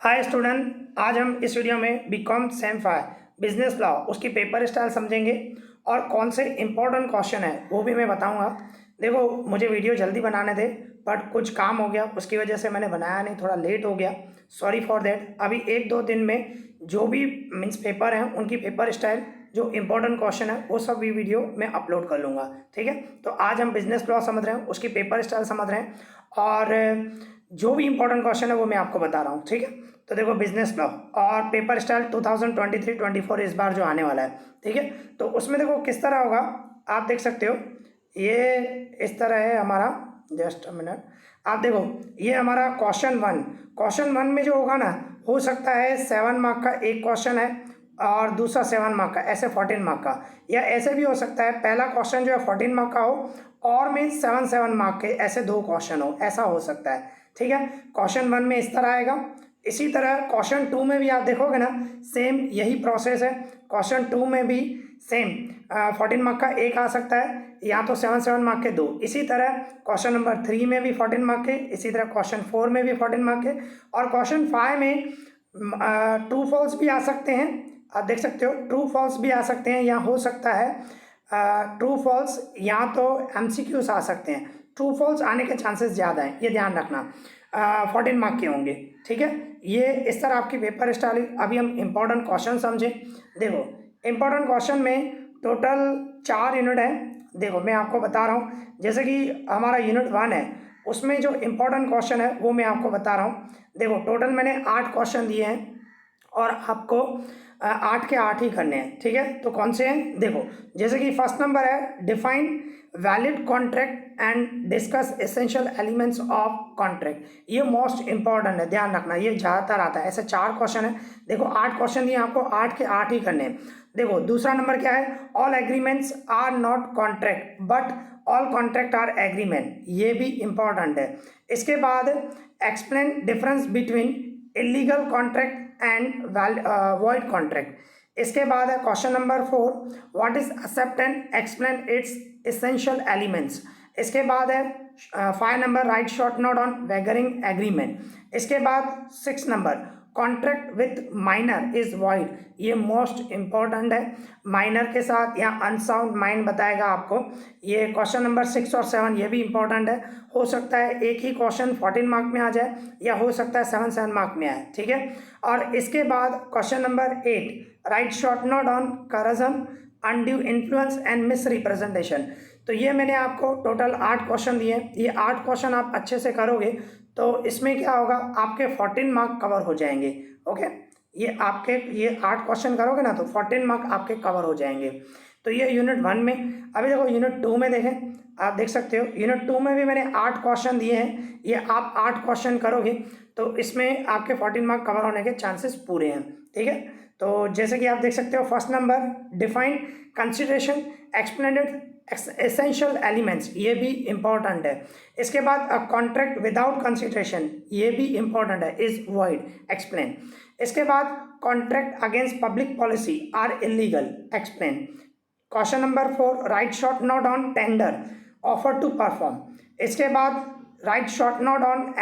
Hi student, आज हम इस वीडियो में बीकॉम सेम 5 बिजनेस लॉ उसकी पेपर स्टाइल समझेंगे और कौन से इंपॉर्टेंट क्वेश्चन है वो भी मैं बताऊंगा। देखो, मुझे वीडियो जल्दी बनाने थे बट कुछ काम हो गया, उसकी वजह से मैंने बनाया नहीं, थोड़ा लेट हो गया, सॉरी फॉर देट। अभी 1-2 दिन में जो भी मीन्स पेपर हैं उनकी पेपर स्टाइल जो इंपॉर्टेंट क्वेश्चन है वो सब भी वीडियो में अपलोड कर लूँगा। ठीक है, तो आज हम बिजनेस लॉ समझ रहे हैं, उसकी पेपर स्टाइल समझ रहे हैं और जो भी इंपॉर्टेंट क्वेश्चन है वो मैं आपको बता रहा हूँ। ठीक है, तो देखो बिजनेस लॉ और पेपर स्टाइल 2023-24 इस बार जो आने वाला है। ठीक है, तो उसमें देखो किस तरह होगा, आप देख सकते हो। ये इस तरह है हमारा, जस्ट अ मिनट, आप देखो ये हमारा क्वेश्चन 1 में जो होगा ना, हो सकता है 7 मार्क का एक क्वेश्चन है और दूसरा 7 मार्क का, ऐसे 14 मार्क का, या ऐसे भी हो सकता है पहला क्वेश्चन जो है 14 मार्क का हो और मीन्स 7 मार्क के ऐसे 2 क्वेश्चन हो, ऐसा हो सकता है। ठीक है, क्वेश्चन 1 में इस तरह आएगा। इसी तरह क्वेश्चन 2 में भी आप देखोगे ना, सेम यही प्रोसेस है। क्वेश्चन 2 में भी सेम 14 मार्क का एक आ सकता है या तो 7 मार्क के 2। इसी तरह क्वेश्चन नंबर 3 में भी 14 मार्क के, इसी तरह क्वेश्चन 4 में भी 14 मार्क के, और क्वेश्चन 5 में ट्रू फॉल्स भी आ सकते हैं। आप देख सकते हो ट्रू फॉल्स भी आ सकते हैं, या हो सकता है ट्रू फॉल्स या तो एमसीक्यूज आ सकते हैं। ट्रू फॉल्स आने के चांसेस ज़्यादा हैं, ये ध्यान रखना। 14 मार्क के होंगे। ठीक है, ये इस तरह आपकी पेपर स्टाइल। अभी हम इंपॉर्टेंट क्वेश्चन समझें। देखो इंपॉर्टेंट क्वेश्चन में टोटल 4 यूनिट है। देखो मैं आपको बता रहा हूँ, जैसे कि हमारा यूनिट 1 है, उसमें जो इंपॉर्टेंट क्वेश्चन है वो मैं आपको बता रहा हूँ। देखो टोटल मैंने 8 क्वेश्चन दिए हैं और आपको 8 के 8 ही करने हैं। ठीक है, तो कौन से हैं देखो, जैसे कि फर्स्ट नंबर है define valid contract and discuss essential elements of contract. ये मोस्ट इंपॉर्टेंट है, ध्यान रखना, ये ज़्यादातर आता है। ऐसे 4 क्वेश्चन है। देखो 8 क्वेश्चन दिए आपको, 8 के 8 ही करने हैं। देखो दूसरा नंबर क्या है, all agreements are not contract but all contract are agreement, ये भी इंपॉर्टेंट है। इसके बाद explain difference between illegal contract and void contract. इसके बाद है question number 4, what is accept and explain its essential elements. इसके बाद है 5 number, write short note on wagering agreement. इसके बाद 6 number, contract with minor is void, ये most important है। माइनर के साथ या अनसाउंड माइंड बताएगा आपको। ये क्वेश्चन नंबर 6 और 7 ये भी इंपॉर्टेंट है। हो सकता है एक ही क्वेश्चन 14 मार्क में आ जाए या हो सकता है 7 मार्क में आए। ठीक है, और इसके बाद question number 8, right short note on corruption, undue influence and miss representation. तो ये मैंने आपको टोटल 8 क्वेश्चन दिए। ये 8 क्वेश्चन आप अच्छे से करोगे तो इसमें क्या होगा, आपके 14 मार्क कवर हो जाएंगे। ओके, ये 8 क्वेश्चन करोगे ना तो 14 मार्क आपके कवर हो जाएंगे। तो ये यूनिट 1 में। अभी देखो यूनिट 2 में देखें, आप देख सकते हो यूनिट 2 में भी मैंने 8 क्वेश्चन दिए हैं। ये आप 8 क्वेश्चन करोगे तो इसमें आपके 14 मार्क कवर होने के चांसेस पूरे हैं। ठीक है, तो जैसे कि आप देख सकते हो first number define consideration explained essential elements, ये भी इंपॉर्टेंट है। इसके बाद अ कॉन्ट्रैक्ट विदाउट कंसिडरेशन, ये भी इंपॉर्टेंट है, इज वॉइड, एक्सप्लेन। इसके बाद contract against public policy are illegal, explain. Question number 4, write short note on tender offer to perform. इसके बाद write short note on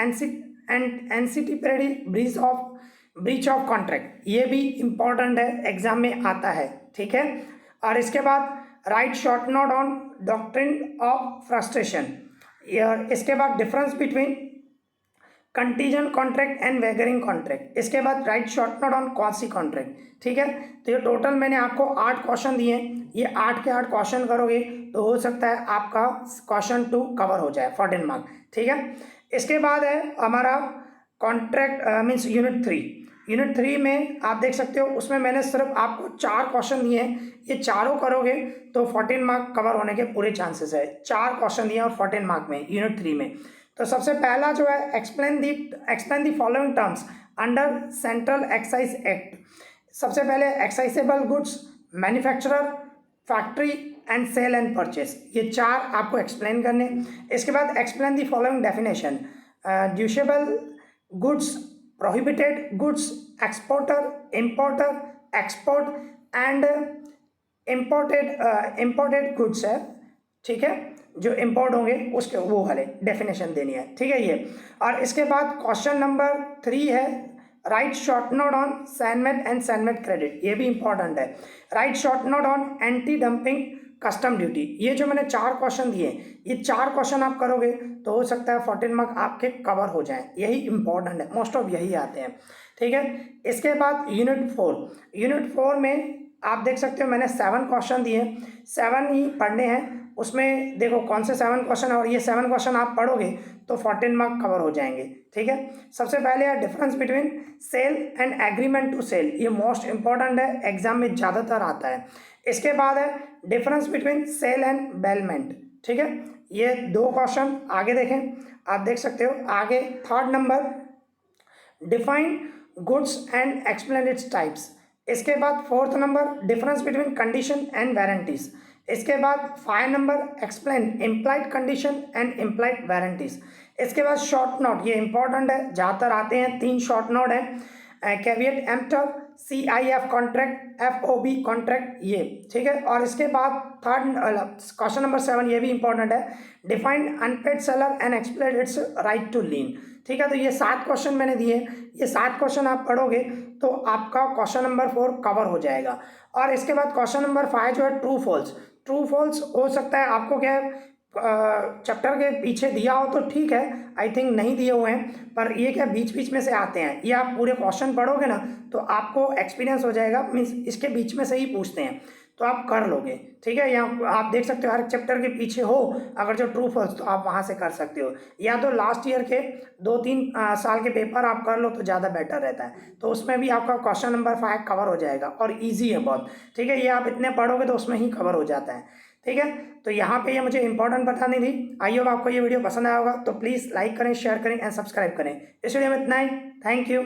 anticipatory breach of contract, ये भी important है, एग्जाम में आता है। ठीक है, और इसके बाद write short note on doctrine of frustration. इसके बाद difference between contingent contract and wagering contract. इसके बाद write short note on quasi contract. ठीक है, तो ये टोटल मैंने आपको 8 क्वेश्चन दिए हैं। ये 8 के 8 क्वेश्चन करोगे तो हो सकता है आपका क्वेश्चन 2 कवर हो जाए 14 मार्क। ठीक है, इसके बाद है हमारा कॉन्ट्रैक्ट मीन्स यूनिट 3 में आप देख सकते हो, उसमें मैंने सिर्फ आपको 4 क्वेश्चन दिए हैं। ये चारों करोगे तो 14 मार्क कवर होने के पूरे चांसेस है। 4 क्वेश्चन दिए और 14 मार्क में यूनिट 3 में। तो सबसे पहला जो है explain the following terms under central excise act. सबसे पहले excisable goods, manufacturer, factory and sale and purchase, ये 4 आपको एक्सप्लेन करने। इसके बाद explain the following definition, dutiable goods, prohibited goods, exporter, importer, export and imported goods है। ठीक है, जो इम्पोर्ट होंगे उसके वो वाले डेफिनेशन देनी है। ठीक है, ये। और इसके बाद क्वेश्चन नंबर 3 है write short note on CENVAT and CENVAT credit, ये भी इंपॉर्टेंट है। Write short note on anti dumping custom duty. ये जो मैंने 4 क्वेश्चन दिए, ये 4 क्वेश्चन आप करोगे तो हो सकता है 14 मार्क आपके कवर हो जाएं। यही इंपॉर्टेंट है, मोस्ट ऑफ यही आते हैं, ठीक है। इसके बाद यूनिट 4 में आप देख सकते हो मैंने 7 क्वेश्चन दिए, 7 ही पढ़ने हैं। उसमें देखो कौन से 7 क्वेश्चन है, और ये 7 क्वेश्चन आप पढ़ोगे तो 14 मार्क कवर हो जाएंगे, ठीक है। सबसे पहले है difference between sale and agreement to sale, ये मोस्ट इंपॉर्टेंट है, एग्जाम में ज़्यादातर आता है। इसके बाद है difference between sale and bailment, ठीक है। ये 2 क्वेश्चन आगे देखें, आप देख सकते हो। आगे 3rd number define goods and explain its types. इसके बाद 4th number difference between condition and warranties. इसके बाद 5 number explain implied condition and implied warranties. इसके बाद शॉर्ट नोट, ये इंपॉर्टेंट है, ज़्यादातर आते हैं। 3 शॉर्ट नोट हैं, caveat emptor, CIF contract, FOB contract, ये ठीक है। और इसके बाद 3rd क्वेश्चन नंबर 7, ये भी इंपॉर्टेंट है, define unpaid seller and explain its right to lien, ठीक है। तो ये 7 क्वेश्चन मैंने दिए, ये 7 क्वेश्चन आप पढ़ोगे तो आपका क्वेश्चन नंबर 4 कवर हो जाएगा। और इसके बाद क्वेश्चन नंबर 5 जो है ट्रू फॉल्स हो सकता है आपको क्या है चैप्टर के पीछे दिया हो तो ठीक है, आई थिंक नहीं दिए हुए हैं, पर ये क्या बीच बीच में से आते हैं। ये आप पूरे क्वेश्चन पढ़ोगे ना तो आपको एक्सपीरियंस हो जाएगा, मीन्स इसके बीच में से ही पूछते हैं तो आप कर लोगे, ठीक है। यहाँ आप देख सकते हो हर चैप्टर के पीछे हो अगर जो ट्रू फॉल्स, तो आप वहाँ से कर सकते हो, या तो लास्ट ईयर के 2-3 साल के पेपर आप कर लो तो ज़्यादा बेटर रहता है। तो उसमें भी आपका क्वेश्चन नंबर 5 कवर हो जाएगा, और ईजी है बहुत, ठीक है। ये आप इतने पढ़ोगे तो उसमें ही कवर हो जाता है, ठीक है। तो यहाँ पे ये मुझे इंपॉर्टेंट बतानी थी। आई होप आपको ये वीडियो पसंद आया होगा, तो प्लीज़ लाइक करें, शेयर करें एंड सब्सक्राइब करें। इस वीडियो में इतना ही, थैंक यू।